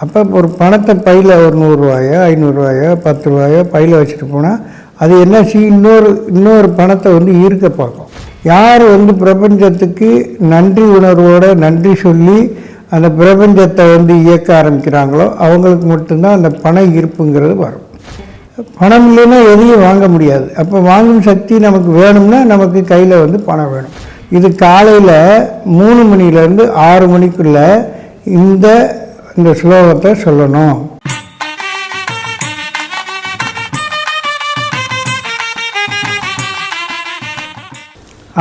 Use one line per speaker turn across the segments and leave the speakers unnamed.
அப்போ ஒரு பணத்தை பையில் ஒரு 100 ரூபாயோ 500 ரூபாயோ 10 ரூபாயோ பையில் வச்சுட்டு போனால் அது என்ன செய்யும், இன்னொரு பணத்தை வந்து ஈர்க்க பார்க்கும். யார் வந்து பிரபஞ்சத்துக்கு நன்றி உணர்வோடு நன்றி சொல்லி அந்த பிரபஞ்சத்தை வந்து இயக்க ஆரம்பிக்கிறாங்களோ அவங்களுக்கு மட்டும்தான் அந்த பண ஈர்ப்புங்கிறது வரும். பணம் இல்லைன்னா எதையும் வாங்க முடியாது. அப்போ வாங்கும் சக்தி நமக்கு வேணும்னா நமக்கு கையில் வந்து பணம் வேணும். இது காலையில் 3 மணிலேருந்து 6 மணிக்குள்ளே இந்த ஸ்லோகத்தை சொல்லணும்.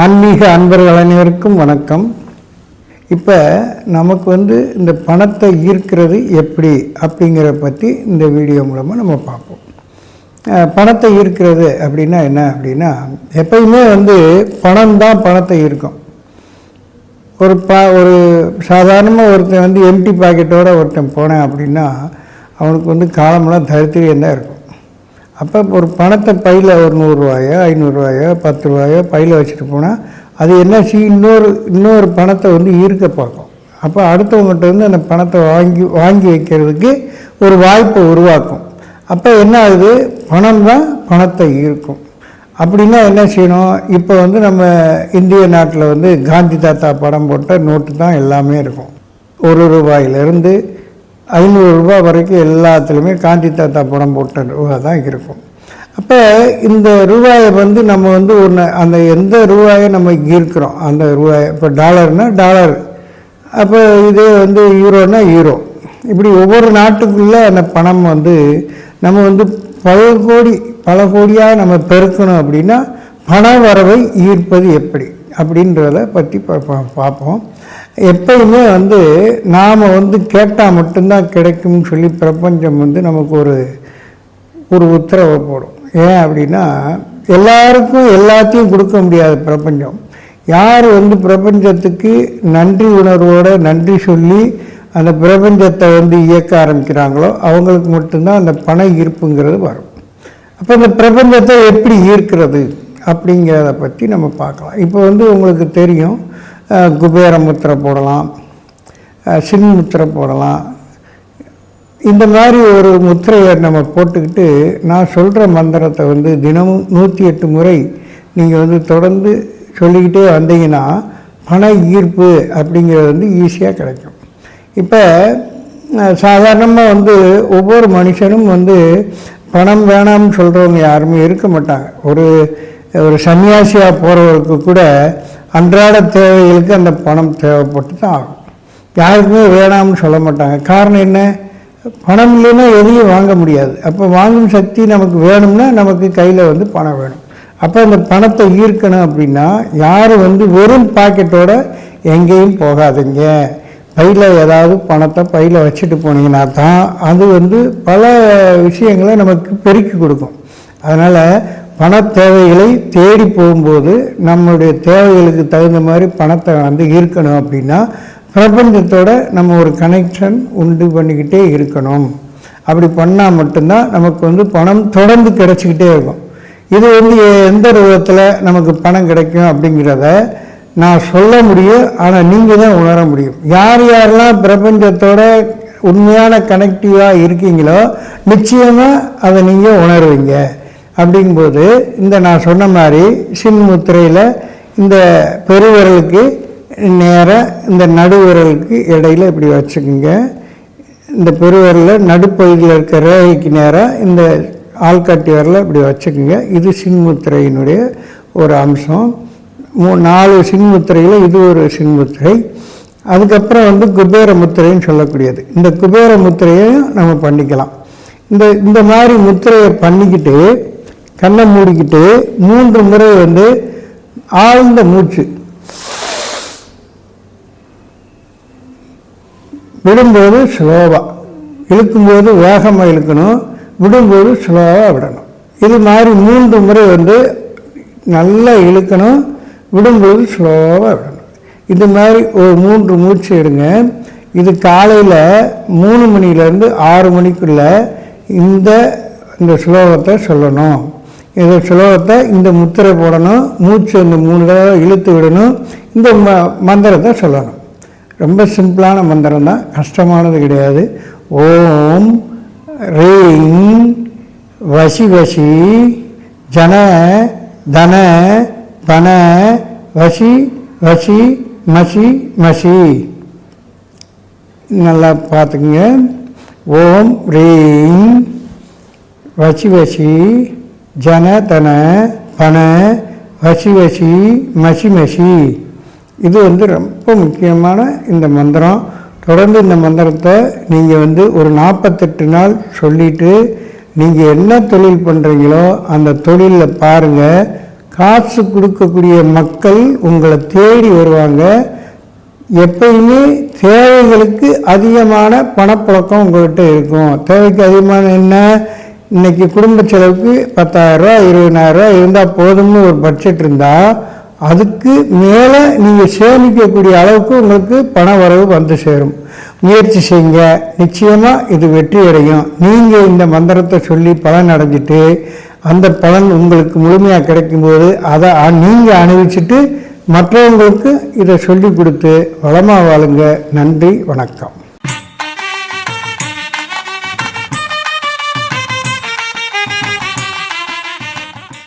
ஆன்மீக அன்பர்கள் அனைவருக்கும் வணக்கம். இப்போ நமக்கு வந்து இந்த பணத்தை ஈர்க்கிறது எப்படி அப்படிங்கிறத பற்றி இந்த வீடியோ மூலமாக நம்ம பார்ப்போம். பணத்தை ஈர்க்கிறது அப்படின்னா என்ன அப்படின்னா, எப்பயுமே வந்து பணம் தான் பணத்தை ஈர்க்கும். ஒரு சாதாரணமாக ஒருத்தன் வந்து எம்டி பாக்கெட்டோடு ஒருத்தன் போனேன் அப்படின்னா அவனுக்கு வந்து காலமெல்லாம் தரித்திரியம் தான் இருக்கும். அப்போ ஒரு பணத்தை பையில் ஒரு 100 ரூபாயோ 500 ரூபாயோ 10 ரூபாயோ பையில் வச்சுட்டு போனால் அது என்ன செய்யும், இன்னொரு பணத்தை வந்து ஈர்க்க பார்க்கும். அப்போ அடுத்தவங்ககிட்ட வந்து அந்த பணத்தை வாங்கி வைக்கிறதுக்கு ஒரு வாய்ப்பை உருவாக்கும். அப்போ என்ன ஆகுது, பணம் தான் பணத்தை ஈர்க்கும். அப்படின்னா என்ன செய்யணும், இப்போ வந்து நம்ம இந்திய நாட்டில் வந்து காந்தி தாத்தா படம் போட்ட நோட்டு தான் எல்லாமே இருக்கும். 1 ரூபாயிலிருந்து 500 ரூபா வரைக்கும் எல்லாத்துலேயுமே காந்தி தாத்தா படம் போட்ட ரூபா தான் இருக்கும். அப்போ இந்த ரூபாயை வந்து நம்ம வந்து அந்த எந்த ரூபாயை நம்ம ஈர்க்கிறோம் அந்த ரூபாயை, இப்போ டாலர்னா டாலர், அப்போ இதே வந்து யூரோனா யூரோ, இப்படி ஒவ்வொரு நாட்டுக்குள்ளே அந்த பணம் வந்து நம்ம வந்து பல கோடியாக நம்ம பெருக்கணும். அப்படின்னா பண வரவை ஈர்ப்பது எப்படி அப்படின்றத பற்றி பார்ப்போம். எப்பயுமே வந்து நாம் வந்து கேட்டால் மட்டும்தான் கிடைக்கும்னு சொல்லி பிரபஞ்சம் வந்து நமக்கு ஒரு உத்தரவை போடும். ஏன் அப்படின்னா, எல்லாருக்கும் எல்லாத்தையும் கொடுக்க முடியாது பிரபஞ்சம். யார் வந்து பிரபஞ்சத்துக்கு நன்றி உணர்வோடு நன்றி சொல்லி அந்த பிரபஞ்சத்தை வந்து இயக்க ஆரம்பிக்கிறாங்களோ அவங்களுக்கு மட்டும்தான் அந்த பண ஈர்ப்புங்கிறது வரும். அப்போ இந்த பிரபஞ்சத்தை எப்படி ஈர்க்கிறது அப்படிங்கிறத பற்றி நம்ம பார்க்கலாம். இப்போ வந்து உங்களுக்கு தெரியும், குபேர முத்திரை போடலாம், சின் முத்திரை போடலாம். இந்த மாதிரி ஒரு முத்திரையை நம்ம போட்டுக்கிட்டு நான் சொல்கிற மந்திரத்தை வந்து தினமும் 108 முறை நீங்கள் வந்து தொடர்ந்து சொல்லிக்கிட்டே வந்தீங்கன்னா பண ஈர்ப்பு அப்படிங்கிறது வந்து ஈஸியாக கிடைக்கும். இப்போ சாதாரணமாக வந்து ஒவ்வொரு மனுஷனும் வந்து பணம் வேணாம்னு சொல்கிறவங்க யாருமே இருக்க மாட்டாங்க. ஒரு சன்னியாசியாக போகிறவருக்கு கூட அன்றாட தேவைகளுக்கு அந்த பணம் தேவைப்பட்டு தான் ஆகும். யாருக்குமே வேணாம்னு சொல்ல மாட்டாங்க. காரணம் என்ன, பணம் இல்லைன்னா எதையும் வாங்க முடியாது. அப்போ வாங்கும் சக்தி நமக்கு வேணும்னா நமக்கு கையில் வந்து பணம் வேணும். அப்போ அந்த பணத்தை ஈர்க்கணும் அப்படின்னா யார் வந்து வெறும் பாக்கெட்டோடு எங்கேயும் போகாதீங்க. பையில் ஏதாவது பணத்தை பையில் வச்சுட்டு போனீங்கன்னா தான் அது வந்து பல விஷயங்களை நமக்கு பெருக்கி கொடுக்கும். அதனால் பண தேவைகளை தேடி போகும்போது நம்மளுடைய தேவைகளுக்கு தகுந்த மாதிரி பணத்தை வந்து ஈர்க்கணும். அப்படின்னா பிரபஞ்சத்தோட நம்ம ஒரு கனெக்ஷன் உண்டு பண்ணிக்கிட்டே இருக்கணும். அப்படி பண்ணால் மட்டும்தான் நமக்கு வந்து பணம் தொடர்ந்து கிடைச்சிக்கிட்டே இருக்கும். இது வந்து எந்த ரூபத்தில் நமக்கு பணம் கிடைக்கும் அப்படிங்கிறத நான் சொல்ல முடியும், ஆனால் நீங்கள் தான் உணர முடியும். யாரெல்லாம் பிரபஞ்சத்தோட உண்மையான கனெக்டிவாக இருக்கீங்களோ நிச்சயமாக அதை நீங்கள் உணர்வீங்க. அப்படிங்கும்போது நான் சொன்ன மாதிரி சின் முத்திரையில் இந்த பெருவிரலுக்கு நேராக இந்த நடுவிரலுக்கு இடையில் இப்படி வச்சுக்கோங்க. இந்த பெருவிரலில் நடுப்பகுதியில் இருக்கிற ரேகைக்கு நேராக இந்த ஆள்காட்டி விரலை இப்படி வச்சுக்கோங்க. இது சின்முத்திரையினுடைய ஒரு அம்சம். 4 சின்முத்திரையில் இது ஒரு சின்முத்திரை. அதுக்கப்புறம் வந்து குபேர முத்திரைன்னு சொல்லக்கூடியது. இந்த குபேர முத்திரையையும் நம்ம பண்ணிக்கலாம். இந்த மாதிரி முத்திரையை பண்ணிக்கிட்டு கண்ணை மூடிக்கிட்டு 3 முறை வந்து ஆழ்ந்த மூச்சு விடும்போது ஸ்லோவாக, இழுக்கும்போது வேகமாக இழுக்கணும், விடும்போது ஸ்லோவாக விடணும். இது மாதிரி 3 முறை வந்து நல்லா இழுக்கணும், விடும்போது ஸ்லோவாக விடணும். இது மாதிரி ஒரு 3 மூச்சு எடுங்க. இது காலையில் 3 மணிலேருந்து 6 மணிக்குள்ளே இந்த ஸ்லோகத்தை சொல்லணும். இந்த ஸ்லோகத்தை இந்த முத்திரை போடணும், மூச்சு இந்த 3 தடவை இழுத்து விடணும், இந்த மந்திரத்தை சொல்லணும். ரொம்ப சிம்பிளான மந்திரம் தான், கஷ்டமானது கிடையாது. ஓம் ரீம் வசி வசி ஜன தன பன வசி வசி மசி மசி. நல்லா பார்த்துக்குங்க. ஓம் ரீம் வசி வசி ஜன தன பன வசி வசி மசி மசி. இது ரொம்ப முக்கியமான இந்த மந்திரம். தொடர்ந்து இந்த மந்திரத்தை நீங்கள் ஒரு 48 நாள் சொல்லிவிட்டு நீங்கள் என்ன தொழில் பண்ணுறீங்களோ அந்த தொழிலில் பாருங்கள், காசு கொடுக்கக்கூடிய மக்கள் உங்களை தேடி வருவாங்க. எப்பயுமே தேவைகளுக்கு அதிகமான பணப்புழக்கம் உங்கள்கிட்ட இருக்கும். தேவைக்கு அதிகமான என்ன, இன்றைக்கி குடும்ப செலவுக்கு 10,000 ரூபா 20,000 ரூபா இருந்தால் போதும்னு ஒரு பட்ஜெட் இருந்தால் அதுக்கு மேலே நீங்கள் சேமிக்கக்கூடிய அளவுக்கு உங்களுக்கு பண வரவு வந்து சேரும். முயற்சி செய்யுங்க, நிச்சயமாக இது வெற்றி அடையும். நீங்கள் இந்த மந்திரத்தை சொல்லி பலன் அடைஞ்சிட்டு அந்த பலன் உங்களுக்கு முழுமையாக கிடைக்கும்போது அதை நீங்கள் அனுபவிச்சுட்டு மற்றவங்களுக்கு இதை சொல்லி கொடுத்து வளமாக வாழுங்க. நன்றி, வணக்கம்.